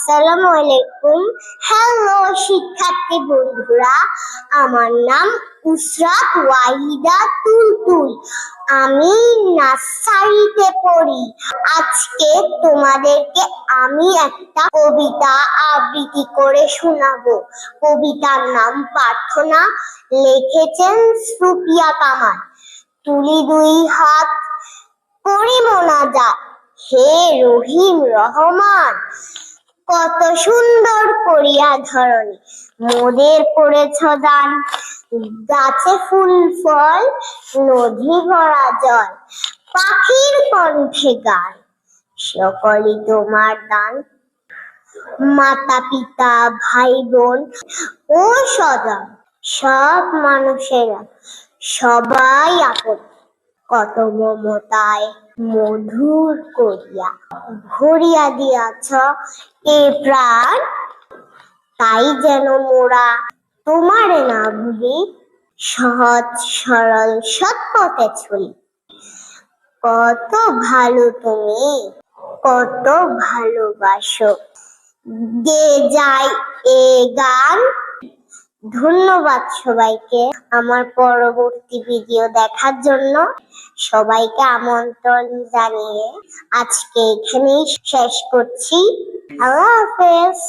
আসসালামু আলাইকুম। হ্যালো শিক্ষার্থী বন্ধুরা, আমার নাম উসরাত ওয়াহিদা তুলতুল। আমি নার্সারিতে পড়ি। আজকে তোমাদেরকে আমি একটা কবিতা আবৃত্তি করে শোনাবো। কবিতার নাম প্রার্থনা, লিখেছেন সুফিয়া কামাল। তুলি দুই হাত, করি মোনাজাত, হে রহিম রহমান, কত সুন্দর করিয়া ধরণী মোদের করেছ দান। গাছে ফুল ফল, নদী ভরা জল, পাখির কণ্ঠে গান, সকলই তোমার দান। মাতা পিতা ভাই বোন ও স্বজন, সব মানুষেরা সবাই আপন, কত মমতায় মধুর করিয়া ভরিয়া দিয়াছ এ প্রাণ। তাই যেন মোরা তোমারে না ভুলি, সহজ সরল সৎ পথে চলি। কত ভালো তুমি, কত ভালোবাসো, গে যাই এ গান। ধন্যবাদ সবাইকে আমার পরবর্তী ভিডিও দেখার জন্য। সবাইকে আমন্ত্রণ জানিয়ে আজকে এখানেই শেষ করছি। আল্লাহ হাফেজ।